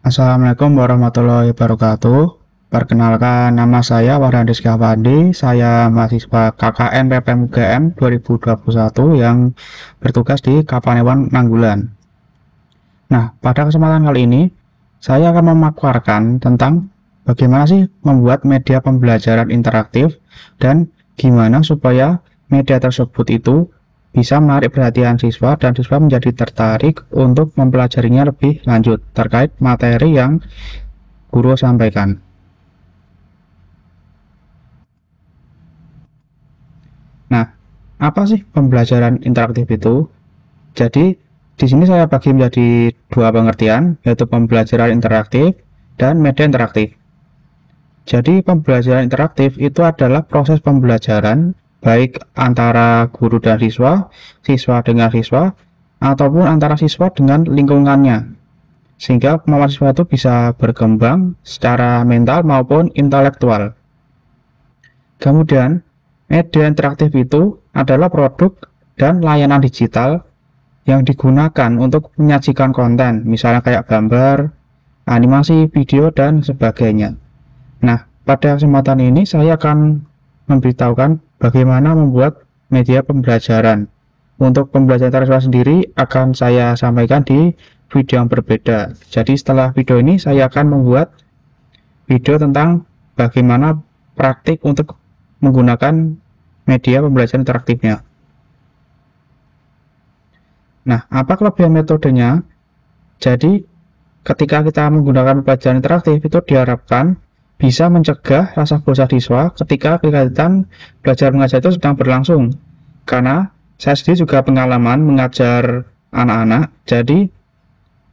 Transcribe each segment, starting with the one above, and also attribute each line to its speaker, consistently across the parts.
Speaker 1: Assalamualaikum warahmatullahi wabarakatuh. Perkenalkan, nama saya Warhandis Gawandi. Saya mahasiswa KKN PPM UGM 2021 yang bertugas di Kapanewon Nanggulan. Nah, pada kesempatan kali ini, saya akan memaparkan tentang bagaimana sih membuat media pembelajaran interaktif dan gimana supaya media tersebut itu bisa menarik perhatian siswa dan siswa menjadi tertarik untuk mempelajarinya lebih lanjut terkait materi yang guru sampaikan. Nah, apa sih pembelajaran interaktif itu? Jadi, di sini saya bagi menjadi dua pengertian, yaitu pembelajaran interaktif dan media interaktif. Jadi, pembelajaran interaktif itu adalah proses pembelajaran baik antara guru dan siswa, siswa dengan siswa, ataupun antara siswa dengan lingkungannya. Sehingga kemampuan siswa itu bisa berkembang secara mental maupun intelektual. Kemudian, media interaktif itu adalah produk dan layanan digital yang digunakan untuk menyajikan konten, misalnya kayak gambar, animasi, video, dan sebagainya. Nah, pada kesempatan ini saya akan memberitahukan bagaimana membuat media pembelajaran. Untuk pembelajaran interaktif sendiri akan saya sampaikan di video yang berbeda. Jadi setelah video ini saya akan membuat video tentang bagaimana praktik untuk menggunakan media pembelajaran interaktifnya. Nah, apa kelebihan metodenya? Jadi, ketika kita menggunakan pembelajaran interaktif itu diharapkan bisa mencegah rasa bosan siswa ketika kegiatan belajar mengajar itu sedang berlangsung. Karena saya sendiri juga pengalaman mengajar anak-anak, jadi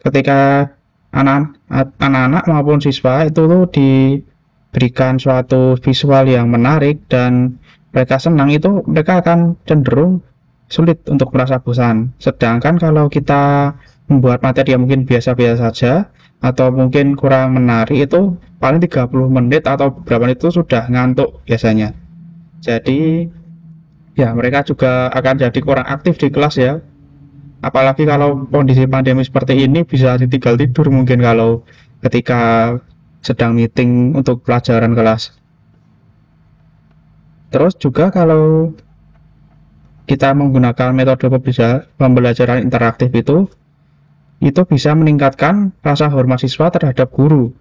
Speaker 1: ketika anak-anak maupun siswa itu tuh diberikan suatu visual yang menarik dan mereka senang, itu mereka akan cenderung sulit untuk merasa bosan. Sedangkan kalau kita membuat materi yang mungkin biasa-biasa saja atau mungkin kurang menarik, itu paling 30 menit atau beberapa menit itu sudah ngantuk biasanya. Jadi ya mereka juga akan jadi kurang aktif di kelas ya. Apalagi kalau kondisi pandemi seperti ini bisa ditinggal tidur mungkin kalau ketika sedang meeting untuk pelajaran kelas. Terus juga kalau kita menggunakan metode pembelajaran interaktif itu bisa meningkatkan rasa hormat siswa terhadap guru.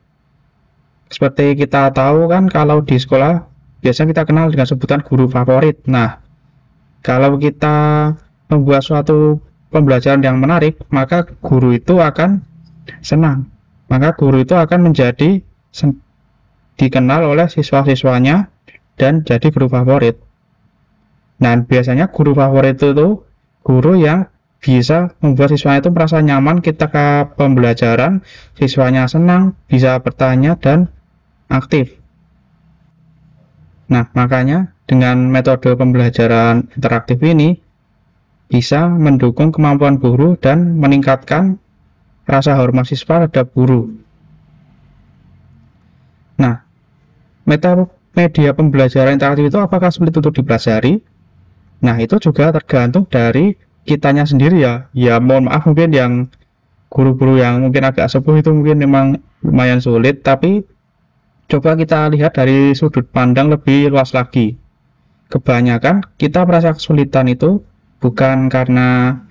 Speaker 1: Seperti kita tahu kan kalau di sekolah biasanya kita kenal dengan sebutan guru favorit. Nah, kalau kita membuat suatu pembelajaran yang menarik, maka guru itu akan senang. Maka guru itu akan menjadi dikenal oleh siswa-siswanya dan jadi guru favorit. Nah, biasanya guru favorit itu guru yang bisa membuat siswanya itu merasa nyaman ketika pembelajaran, siswanya senang, bisa bertanya, dan aktif. Nah, makanya dengan metode pembelajaran interaktif ini bisa mendukung kemampuan guru dan meningkatkan rasa hormat siswa terhadap guru. Nah, media pembelajaran interaktif itu apakah sulit untuk dipelajari? Nah, itu juga tergantung dari kitanya sendiri ya. Ya, mohon maaf mungkin yang guru-guru yang mungkin agak sepuh itu mungkin memang lumayan sulit, tapi coba kita lihat dari sudut pandang lebih luas lagi. Kebanyakan kita merasa kesulitan itu bukan karena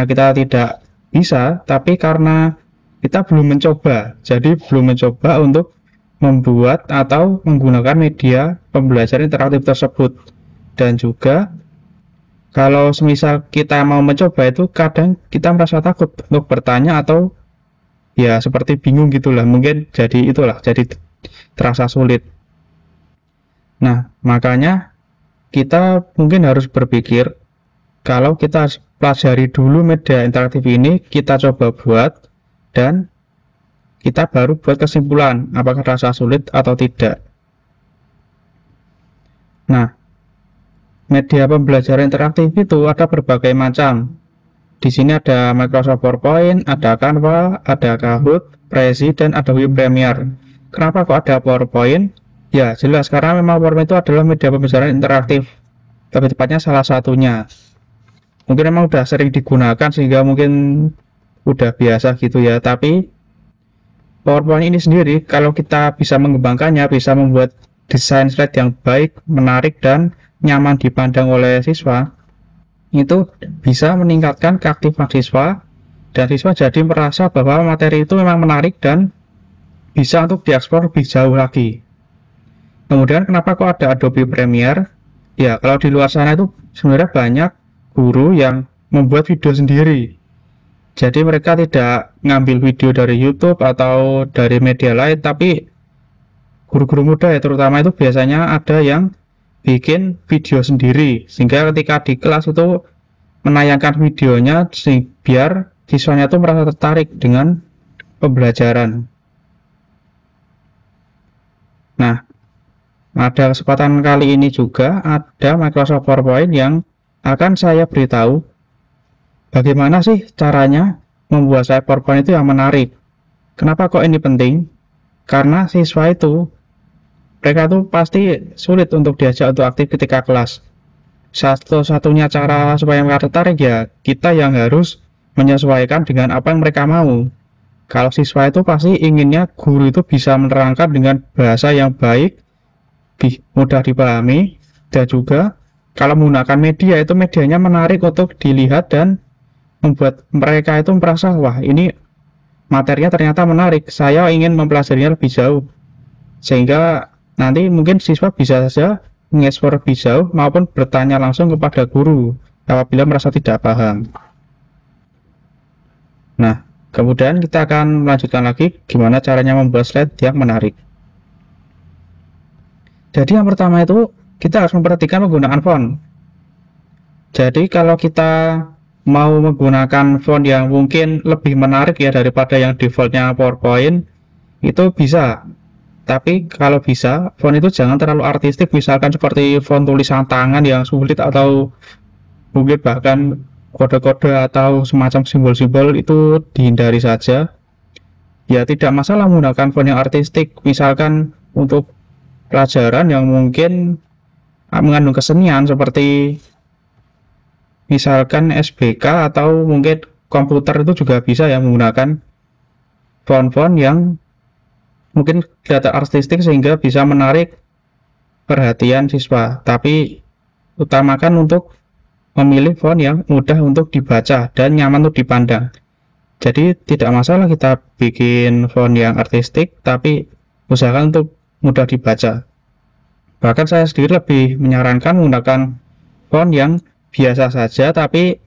Speaker 1: kita tidak bisa, tapi karena kita belum mencoba. Jadi belum mencoba untuk membuat atau menggunakan media pembelajaran interaktif tersebut. Dan juga kalau semisal kita mau mencoba itu kadang kita merasa takut untuk bertanya atau ya seperti bingung gitulah, mungkin jadi itulah, jadi terasa sulit. Nah, makanya kita mungkin harus berpikir kalau kita pelajari dulu media interaktif ini, kita coba buat dan kita baru buat kesimpulan apakah terasa sulit atau tidak. Nah, media pembelajaran interaktif itu ada berbagai macam. Di sini ada Microsoft PowerPoint, ada Canva, ada Kahoot, Prezi, dan Adobe Premiere. Kenapa kok ada PowerPoint? Ya, jelas karena memang PowerPoint itu adalah media pembelajaran interaktif. Lebih tepatnya salah satunya. Mungkin memang udah sering digunakan sehingga mungkin udah biasa gitu ya. Tapi PowerPoint ini sendiri, kalau kita bisa mengembangkannya, bisa membuat desain slide yang baik, menarik, dan nyaman dipandang oleh siswa, itu bisa meningkatkan keaktifan siswa, dan siswa jadi merasa bahwa materi itu memang menarik dan bisa untuk dieksplor lebih jauh lagi. Kemudian kenapa kok ada Adobe Premiere? Ya, kalau di luar sana itu sebenarnya banyak guru yang membuat video sendiri. Jadi mereka tidak ngambil video dari YouTube atau dari media lain, tapi guru-guru muda ya terutama itu biasanya ada yang bikin video sendiri, sehingga ketika di kelas itu menayangkan videonya biar siswanya itu merasa tertarik dengan pembelajaran. Nah, pada kesempatan kali ini juga ada Microsoft PowerPoint yang akan saya beritahu bagaimana sih caranya membuat slide PowerPoint itu yang menarik. Kenapa kok ini penting? Karena siswa itu, mereka tuh pasti sulit untuk diajak untuk aktif ketika kelas. Satu-satunya cara supaya mereka tertarik ya kita yang harus menyesuaikan dengan apa yang mereka mau. Kalau siswa itu pasti inginnya guru itu bisa menerangkan dengan bahasa yang baik, mudah dipahami, dan juga kalau menggunakan media itu medianya menarik untuk dilihat dan membuat mereka itu merasa wah ini materinya ternyata menarik, saya ingin mempelajarinya lebih jauh, sehingga nanti mungkin siswa bisa saja mengeksplor lebih jauh maupun bertanya langsung kepada guru apabila merasa tidak paham. Nah, kemudian kita akan melanjutkan lagi gimana caranya membuat slide yang menarik. Jadi yang pertama itu kita harus memperhatikan penggunaan font. Jadi kalau kita mau menggunakan font yang mungkin lebih menarik ya daripada yang defaultnya PowerPoint, itu bisa. Tapi kalau bisa, font itu jangan terlalu artistik, misalkan seperti font tulisan tangan yang sulit atau mungkin bahkan kode-kode atau semacam simbol-simbol, itu dihindari saja. Ya tidak masalah menggunakan font yang artistik, misalkan untuk pelajaran yang mungkin mengandung kesenian seperti misalkan SBK atau mungkin komputer, itu juga bisa ya menggunakan font-font yang mungkin kelihatan artistik sehingga bisa menarik perhatian siswa. Tapi utamakan untuk memilih font yang mudah untuk dibaca dan nyaman untuk dipandang. Jadi tidak masalah kita bikin font yang artistik, tapi usahakan untuk mudah dibaca. Bahkan saya sendiri lebih menyarankan menggunakan font yang biasa saja, tapi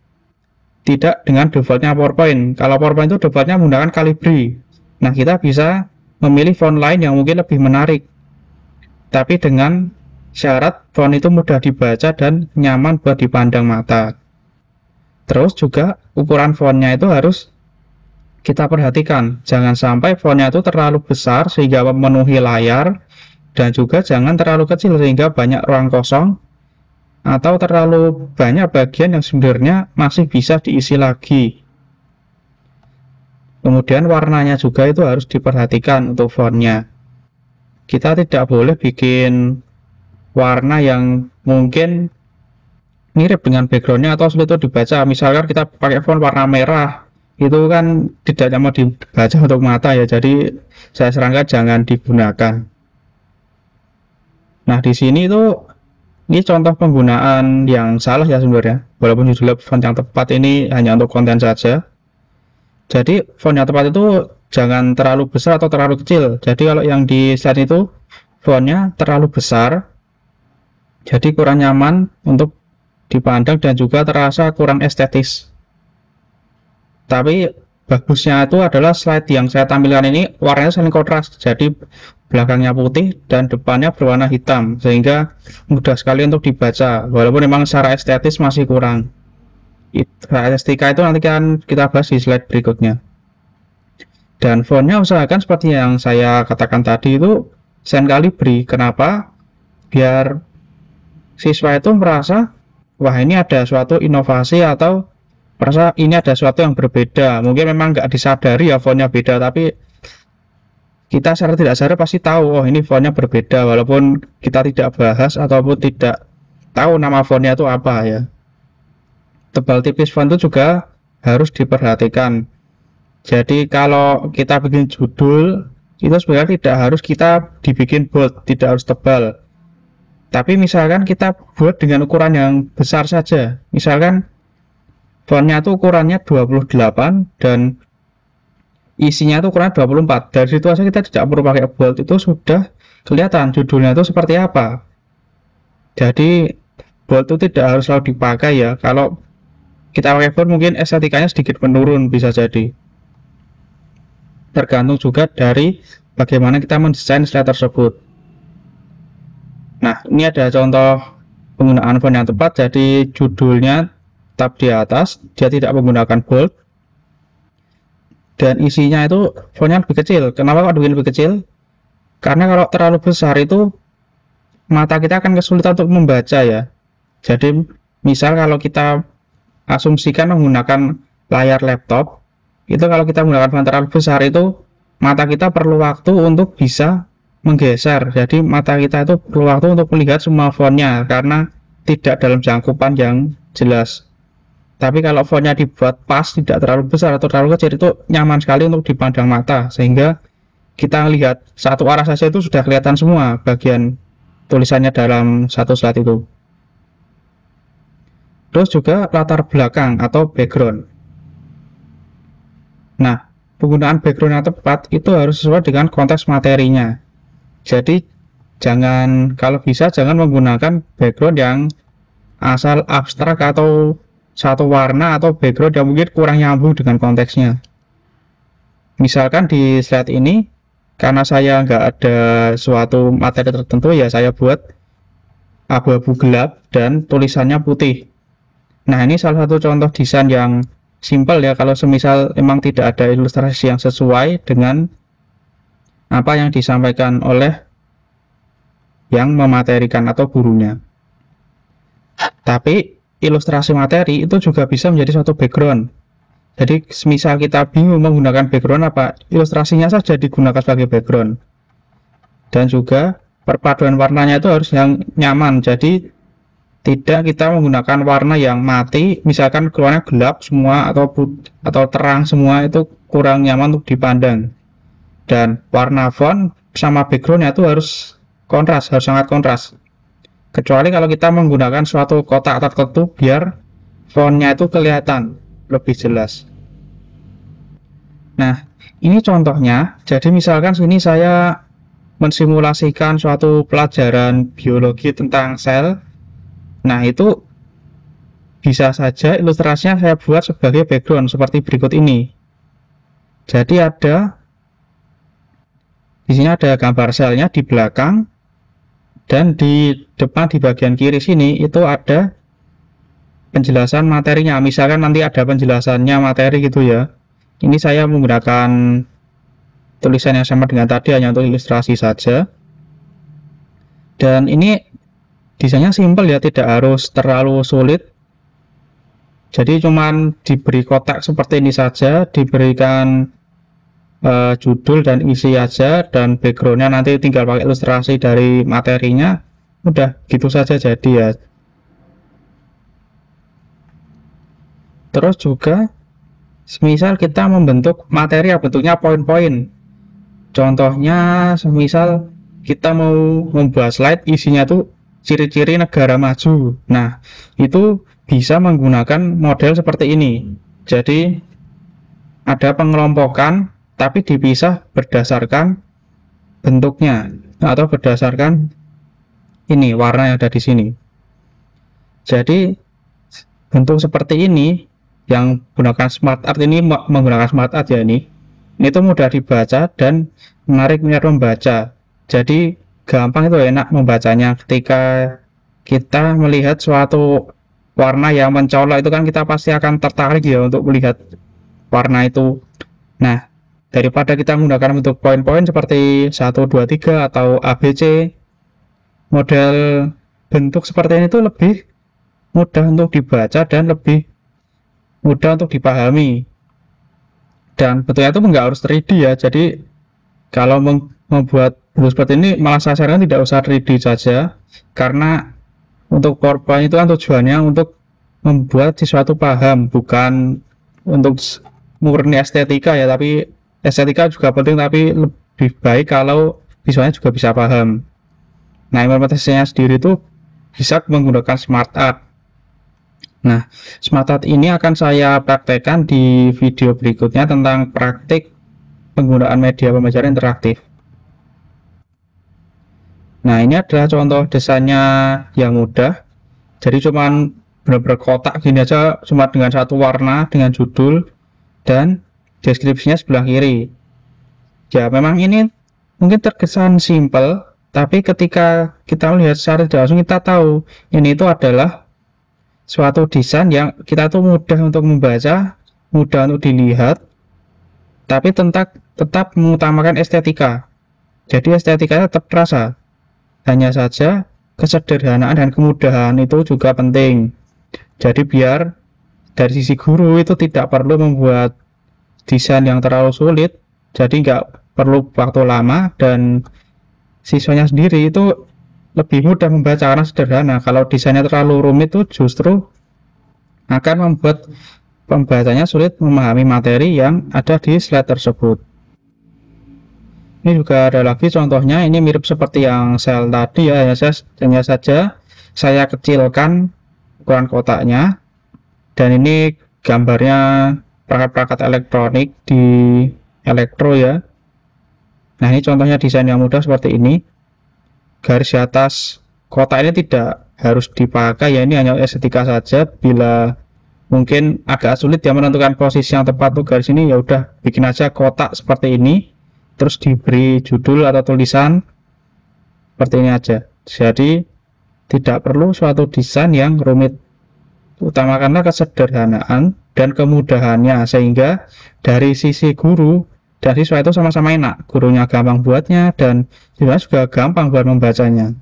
Speaker 1: tidak dengan defaultnya PowerPoint. Kalau PowerPoint itu defaultnya menggunakan Calibri. Nah, kita bisa memilih font lain yang mungkin lebih menarik, tapi dengan syarat font itu mudah dibaca dan nyaman buat dipandang mata. Terus juga ukuran fontnya itu harus kita perhatikan. Jangan sampai fontnya itu terlalu besar sehingga memenuhi layar, dan juga jangan terlalu kecil sehingga banyak ruang kosong, atau terlalu banyak bagian yang sebenarnya masih bisa diisi lagi. Kemudian warnanya juga itu harus diperhatikan untuk fontnya. Kita tidak boleh bikin warna yang mungkin mirip dengan backgroundnya atau sulit untuk dibaca. Misalkan kita pakai font warna merah, itu kan tidak nyaman dibaca untuk mata ya, jadi saya sarankan jangan digunakan. Nah, di sini tuh ini contoh penggunaan yang salah ya sebenarnya, walaupun judulnya font yang tepat ini hanya untuk konten saja. Jadi font yang tepat itu jangan terlalu besar atau terlalu kecil. Jadi kalau yang di slide itu fontnya terlalu besar, jadi kurang nyaman untuk dipandang dan juga terasa kurang estetis. Tapi bagusnya itu adalah slide yang saya tampilkan ini warnanya saling kontras, jadi belakangnya putih dan depannya berwarna hitam, sehingga mudah sekali untuk dibaca, walaupun memang secara estetis masih kurang. Estetika itu nanti kan kita bahas di slide berikutnya. Dan fontnya usahakan seperti yang saya katakan tadi itu Saint Calibri. Kenapa? Biar siswa itu merasa wah ini ada suatu inovasi atau merasa ini ada sesuatu yang berbeda. Mungkin memang nggak disadari ya fontnya beda, tapi kita secara tidak sadar pasti tahu oh ini fontnya berbeda, walaupun kita tidak bahas ataupun tidak tahu nama fontnya itu apa ya. Tebal tipis font itu juga harus diperhatikan. Jadi kalau kita bikin judul itu sebenarnya tidak harus kita dibikin bold, tidak harus tebal. Tapi misalkan kita buat dengan ukuran yang besar saja, misalkan fontnya itu ukurannya 28 dan isinya itu ukuran 24. Dari situ aja kita tidak perlu pakai bold, itu sudah kelihatan judulnya itu seperti apa. Jadi bold itu tidak harus selalu dipakai ya. Kalau kita pakai bold mungkin estetikanya sedikit menurun, bisa jadi. Tergantung juga dari bagaimana kita mendesain slide tersebut. Nah, ini ada contoh penggunaan font yang tepat. Jadi judulnya tab di atas, dia tidak menggunakan bold, dan isinya itu fontnya lebih kecil. Kenapa kok lebih kecil? Karena kalau terlalu besar itu mata kita akan kesulitan untuk membaca ya. Jadi misal kalau kita asumsikan menggunakan layar laptop, itu kalau kita menggunakan font terlalu besar itu mata kita perlu waktu untuk bisa menggeser. Jadi mata kita itu perlu waktu untuk melihat semua fontnya karena tidak dalam jangkauan yang jelas. Tapi kalau fontnya dibuat pas, tidak terlalu besar atau terlalu kecil, itu nyaman sekali untuk dipandang mata, sehingga kita lihat satu arah saja itu sudah kelihatan semua bagian tulisannya dalam satu slide itu. Terus juga latar belakang atau background. Nah, penggunaan background yang tepat itu harus sesuai dengan konteks materinya. Jadi kalau bisa jangan menggunakan background yang asal abstrak atau satu warna atau background yang mungkin kurang nyambung dengan konteksnya. Misalkan di slide ini, karena saya nggak ada suatu materi tertentu ya, saya buat abu-abu gelap dan tulisannya putih. Nah, ini salah satu contoh desain yang simpel ya, kalau semisal memang tidak ada ilustrasi yang sesuai dengan apa yang disampaikan oleh yang mematerikan atau gurunya. Tapi ilustrasi materi itu juga bisa menjadi suatu background. Jadi semisal kita bingung menggunakan background apa, ilustrasinya saja digunakan sebagai background. Dan juga perpaduan warnanya itu harus yang nyaman. Jadi tidak kita menggunakan warna yang mati, misalkan keluarnya gelap semua atau terang semua, itu kurang nyaman untuk dipandang. Dan warna font sama backgroundnya itu harus kontras, harus sangat kontras. Kecuali kalau kita menggunakan suatu kotak tertentu biar fontnya itu kelihatan lebih jelas. Nah, ini contohnya. Jadi misalkan sini saya mensimulasikan suatu pelajaran biologi tentang sel. Nah, itu bisa saja ilustrasinya saya buat sebagai background seperti berikut ini. Jadi di sini ada gambar selnya di belakang, dan di depan di bagian kiri sini itu ada penjelasan materinya. Misalkan nanti ada penjelasannya materi gitu ya. Ini saya menggunakan tulisan yang sama dengan tadi, hanya untuk ilustrasi saja. Dan ini desainnya simpel ya, tidak harus terlalu sulit. Jadi cuman diberi kotak seperti ini saja, diberikan judul dan isi aja, dan backgroundnya nanti tinggal pakai ilustrasi dari materinya. Udah gitu saja jadi ya. Terus juga semisal kita membentuk materi yang bentuknya poin-poin. Contohnya semisal kita mau membuat slide isinya tuh ciri-ciri negara maju. Nah, itu bisa menggunakan model seperti ini. Jadi ada pengelompokan tapi dipisah berdasarkan bentuknya atau berdasarkan ini warna yang ada di sini. Jadi bentuk seperti ini yang menggunakan smart art, ini menggunakan smart art ya, ini tuh mudah dibaca dan menarik minat membaca. Jadi gampang, itu enak membacanya. Ketika kita melihat suatu warna yang mencolok itu kan kita pasti akan tertarik ya untuk melihat warna itu. Nah, daripada kita menggunakan bentuk poin-poin seperti 1, 2, 3 atau ABC, model bentuk seperti ini tuh lebih mudah untuk dibaca dan lebih mudah untuk dipahami. Dan bentuknya itu nggak harus 3D ya. Jadi kalau membuat bentuk seperti ini, malah saya sarankan tidak usah 3D saja, karena untuk PowerPoint itu kan tujuannya untuk membuat sesuatu paham, bukan untuk murni estetika ya. Tapi estetika juga penting, tapi lebih baik kalau siswanya juga bisa paham. Nah, implementasinya sendiri itu bisa menggunakan Smart Art. Nah, Smart Art ini akan saya praktekkan di video berikutnya tentang praktik penggunaan media pembelajaran interaktif. Nah, ini adalah contoh desainnya yang mudah. Jadi cuman benar-benar kotak gini aja, cuma dengan satu warna, dengan judul dan deskripsinya sebelah kiri. Ya, memang ini mungkin terkesan simple, tapi ketika kita melihat secara tidak langsung kita tahu ini itu adalah suatu desain yang kita tuh mudah untuk membaca, mudah untuk dilihat, tapi tetap mengutamakan estetika. Jadi estetikanya tetap terasa. Hanya saja kesederhanaan dan kemudahan itu juga penting. Jadi biar dari sisi guru itu tidak perlu membuat desain yang terlalu sulit, jadi nggak perlu waktu lama, dan siswanya sendiri itu lebih mudah membaca karena sederhana. Kalau desainnya terlalu rumit itu justru akan membuat pembacanya sulit memahami materi yang ada di slide tersebut. Ini juga ada lagi contohnya, ini mirip seperti yang sel tadi ya, hanya saja saya kecilkan ukuran kotaknya, dan ini gambarnya perangkat-perangkat elektronik di elektro ya. Nah, ini contohnya desain yang mudah seperti ini. Garis di atas kotak ini tidak harus dipakai ya, ini hanya estetika saja. Bila mungkin agak sulit ya menentukan posisi yang tepat untuk garis ini, ya udah bikin aja kotak seperti ini, terus diberi judul atau tulisan seperti ini aja. Jadi tidak perlu suatu desain yang rumit, utamakanlah kesederhanaan dan kemudahannya, sehingga dari sisi guru dan siswa itu sama-sama enak. Gurunya gampang buatnya dan siswa juga gampang buat membacanya.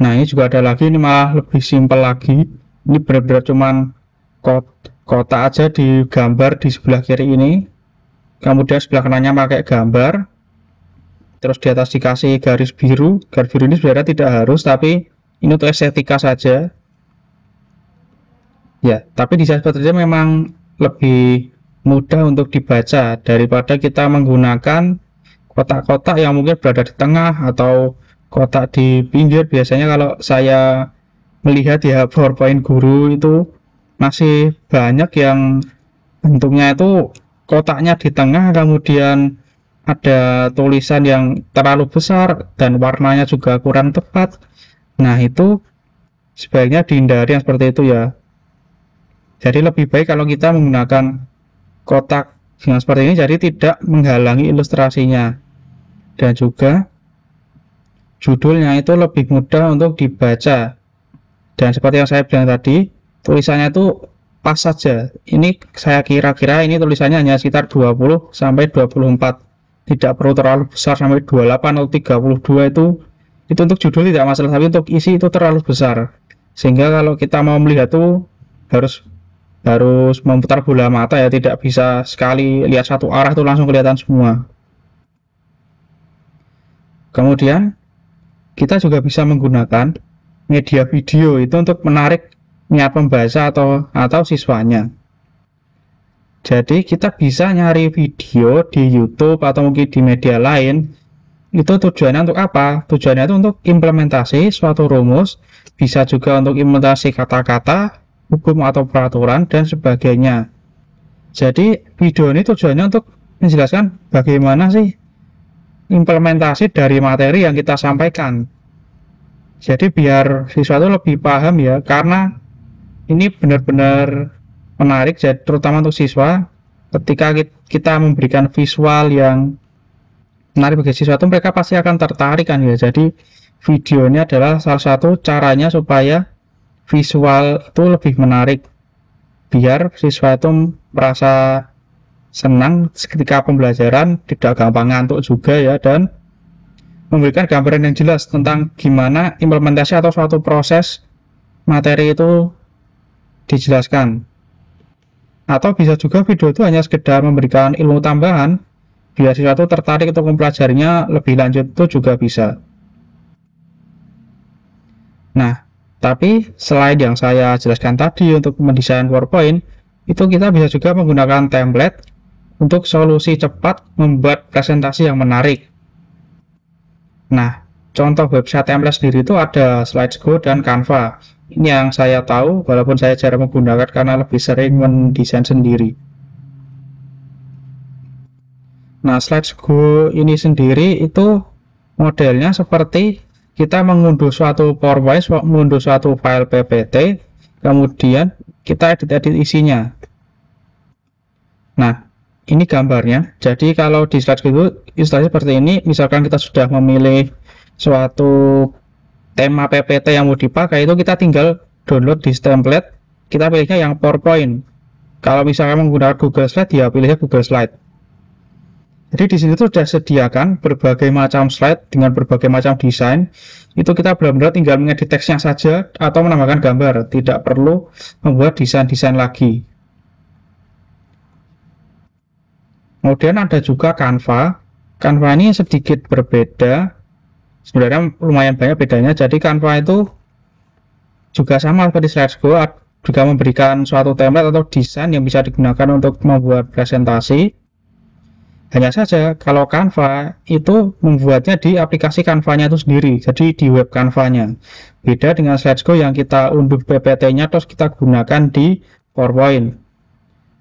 Speaker 1: Nah, ini juga ada lagi, ini malah lebih simpel lagi. Ini benar-benar cuman kotak aja digambar di sebelah kiri ini, kemudian sebelah kanannya pakai gambar, terus di atas dikasih garis biru. Garis biru ini sebenarnya tidak harus, tapi ini untuk estetika saja ya. Tapi desain seperti ini memang lebih mudah untuk dibaca daripada kita menggunakan kotak-kotak yang mungkin berada di tengah atau kotak di pinggir. Biasanya kalau saya melihat ya PowerPoint guru itu masih banyak yang bentuknya itu kotaknya di tengah, kemudian ada tulisan yang terlalu besar dan warnanya juga kurang tepat. Nah, itu sebaiknya dihindari yang seperti itu ya. Jadi lebih baik kalau kita menggunakan kotak yang seperti ini, jadi tidak menghalangi ilustrasinya, dan juga judulnya itu lebih mudah untuk dibaca. Dan seperti yang saya bilang tadi, tulisannya itu pas saja. Ini saya kira-kira ini tulisannya hanya sekitar 20 sampai 24. Tidak perlu terlalu besar sampai 28 atau 32. Itu untuk judul tidak masalah, tapi untuk isi itu terlalu besar. Sehingga kalau kita mau melihat itu harus memutar bola mata ya, tidak bisa sekali lihat satu arah itu langsung kelihatan semua. Kemudian kita juga bisa menggunakan media video itu untuk menarik minat pembaca atau siswanya. Jadi kita bisa nyari video di YouTube atau mungkin di media lain. Itu tujuannya untuk apa? Tujuannya itu untuk implementasi suatu rumus, bisa juga untuk implementasi kata-kata, hukum atau peraturan dan sebagainya. Jadi video ini tujuannya untuk menjelaskan bagaimana sih implementasi dari materi yang kita sampaikan. Jadi biar siswa itu lebih paham ya, karena ini benar-benar menarik, terutama untuk siswa. Ketika kita memberikan visual yang menarik bagi siswa itu, mereka pasti akan tertarik kan ya. Jadi video ini adalah salah satu caranya supaya visual itu lebih menarik, biar siswa itu merasa senang ketika pembelajaran, tidak gampang ngantuk juga ya, dan memberikan gambaran yang jelas tentang gimana implementasi atau suatu proses materi itu dijelaskan. Atau bisa juga video itu hanya sekedar memberikan ilmu tambahan, biar siswa itu tertarik untuk mempelajarinya lebih lanjut, itu juga bisa. Nah, tapi selain yang saya jelaskan tadi untuk mendesain PowerPoint, itu kita bisa juga menggunakan template untuk solusi cepat membuat presentasi yang menarik. Nah, contoh website template sendiri itu ada Slidesgo dan Canva. Ini yang saya tahu, walaupun saya jarang menggunakan karena lebih sering mendesain sendiri. Nah, Slidesgo ini sendiri itu modelnya seperti kita mengunduh suatu PowerPoint, mengunduh suatu file PPT, kemudian kita edit-edit isinya. Nah, ini gambarnya. Jadi kalau di Slidesgo itu istilahnya seperti ini, misalkan kita sudah memilih suatu tema PPT yang mau dipakai, itu kita tinggal download di template, kita pilihnya yang PowerPoint. Kalau misalkan menggunakan Google Slide, ya pilihnya Google Slide. Jadi di sini tuh sudah sediakan berbagai macam slide dengan berbagai macam desain. Itu kita benar-benar tinggal mengedit teksnya saja atau menambahkan gambar, tidak perlu membuat desain-desain lagi. Kemudian ada juga Canva. Canva ini sedikit berbeda. Sebenarnya lumayan banyak bedanya. Jadi Canva itu juga sama seperti Slidesgo, juga memberikan suatu template atau desain yang bisa digunakan untuk membuat presentasi. Hanya saja kalau Canva itu membuatnya di aplikasi Canva-nya itu sendiri, jadi di web Canva-nya. Beda dengan Slidesgo yang kita unduh PPT-nya terus kita gunakan di PowerPoint.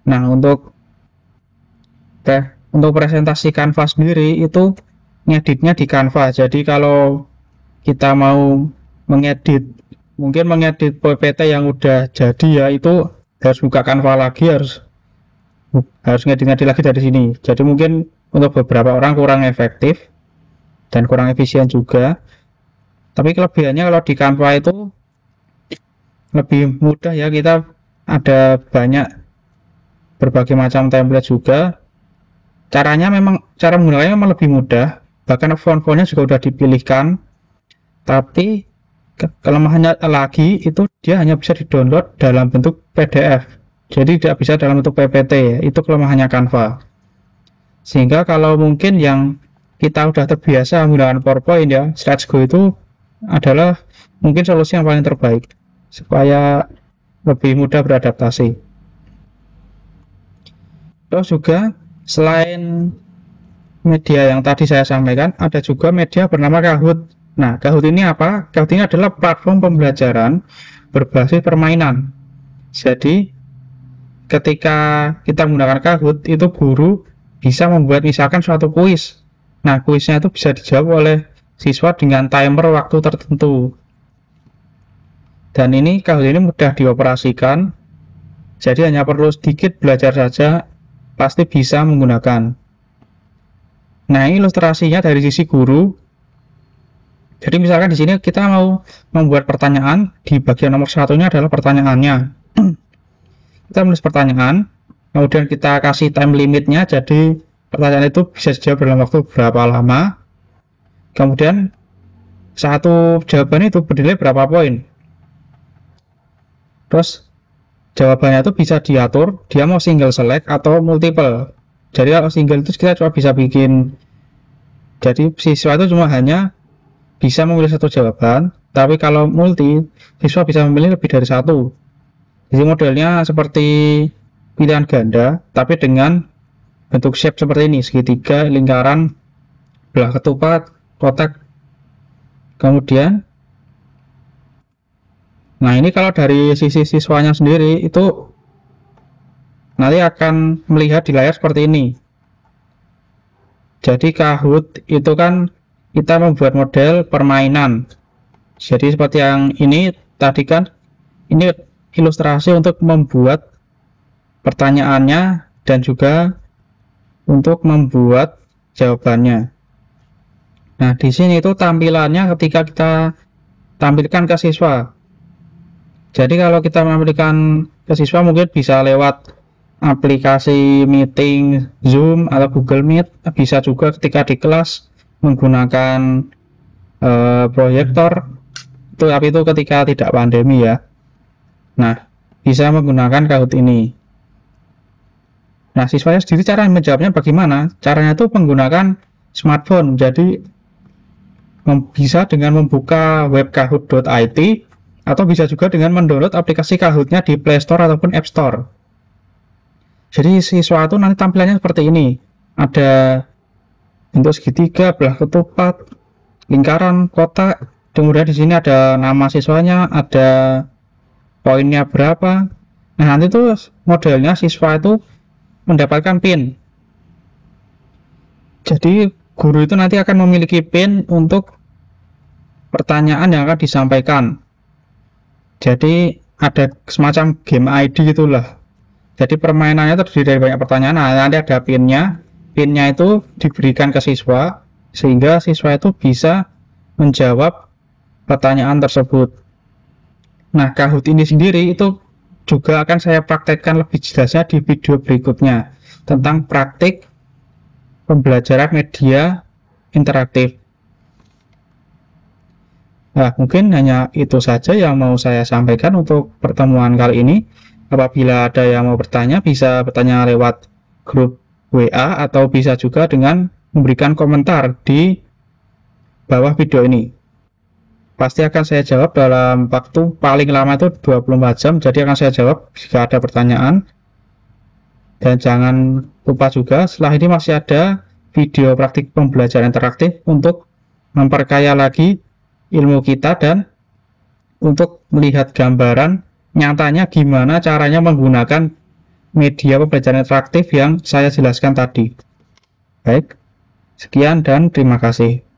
Speaker 1: Nah, untuk presentasi Canva sendiri itu ngeditnya di Canva. Jadi kalau kita mau mengedit, mungkin mengedit PPT yang udah jadi ya, itu harus buka Canva lagi, harus ngedit lagi dari sini. Jadi mungkin untuk beberapa orang kurang efektif dan kurang efisien juga. Tapi kelebihannya kalau di Canva itu lebih mudah ya, kita ada banyak berbagai macam template juga. Cara menggunakannya memang lebih mudah, bahkan font-fontnya juga udah dipilihkan. Tapi kelemahannya lagi itu dia hanya bisa di-download dalam bentuk PDF. Jadi tidak bisa dalam bentuk PPT, itu kelemahannya Canva. Sehingga kalau mungkin yang kita udah terbiasa menggunakan PowerPoint ya, Slidesgo itu adalah mungkin solusi yang paling terbaik supaya lebih mudah beradaptasi. Terus juga selain media yang tadi saya sampaikan, ada juga media bernama Kahoot. Nah, Kahoot ini apa? Kahoot ini adalah platform pembelajaran berbasis permainan. Jadi ketika kita menggunakan Kahoot, itu guru bisa membuat misalkan suatu kuis. Nah, kuisnya itu bisa dijawab oleh siswa dengan timer waktu tertentu. Dan ini Kahoot ini mudah dioperasikan. Jadi hanya perlu sedikit belajar saja, pasti bisa menggunakan. Nah, ini ilustrasinya dari sisi guru. Jadi misalkan di sini kita mau membuat pertanyaan, di bagian nomor satunya adalah pertanyaannya. Kita menulis pertanyaan, kemudian kita kasih time limitnya, jadi pertanyaan itu bisa dijawab dalam waktu berapa lama. Kemudian satu jawaban itu bernilai berapa poin. Terus jawabannya itu bisa diatur, dia mau single select atau multiple. Jadi kalau single itu kita coba bisa bikin, jadi siswa itu cuma hanya bisa memilih satu jawaban, tapi kalau multi, siswa bisa memilih lebih dari satu. Jadi modelnya seperti pilihan ganda, tapi dengan bentuk shape seperti ini, segitiga, lingkaran, belah ketupat, kotak. Kemudian, nah ini kalau dari sisi siswanya sendiri, itu nanti akan melihat di layar seperti ini. Jadi Kahoot itu kan kita membuat model permainan. Jadi seperti yang ini tadi kan, ini ilustrasi untuk membuat pertanyaannya dan juga untuk membuat jawabannya. Nah, di sini itu tampilannya ketika kita tampilkan ke siswa. Jadi kalau kita menampilkan ke siswa mungkin bisa lewat aplikasi meeting Zoom atau Google Meet, bisa juga ketika di kelas menggunakan proyektor. Tapi itu ketika tidak pandemi ya. Nah, bisa menggunakan Kahoot ini. Nah, siswanya sendiri cara menjawabnya bagaimana? Caranya itu menggunakan smartphone. Jadi bisa dengan membuka web kahoot.it atau bisa juga dengan mendownload aplikasi Kahoot-nya di Play Store ataupun App Store. Jadi siswa itu nanti tampilannya seperti ini. Ada bentuk segitiga, belah ketupat, lingkaran, kotak. Kemudian di sini ada nama siswanya, ada poinnya berapa. Nah, nanti tuh modelnya siswa itu mendapatkan pin. Jadi guru itu nanti akan memiliki pin untuk pertanyaan yang akan disampaikan. Jadi ada semacam game ID itulah. Jadi permainannya terdiri dari banyak pertanyaan. Nah, nanti ada pinnya. Pinnya itu diberikan ke siswa sehingga siswa itu bisa menjawab pertanyaan tersebut. Nah, Kahoot ini sendiri itu juga akan saya praktekkan lebih jelasnya di video berikutnya tentang praktik pembelajaran media interaktif. Nah, mungkin hanya itu saja yang mau saya sampaikan untuk pertemuan kali ini. Apabila ada yang mau bertanya, bisa bertanya lewat grup WA atau bisa juga dengan memberikan komentar di bawah video ini. Pasti akan saya jawab dalam waktu paling lama itu 24 jam, jadi akan saya jawab jika ada pertanyaan. Dan jangan lupa juga, setelah ini masih ada video praktik pembelajaran interaktif untuk memperkaya lagi ilmu kita dan untuk melihat gambaran nyatanya gimana caranya menggunakan media pembelajaran interaktif yang saya jelaskan tadi. Baik, sekian dan terima kasih.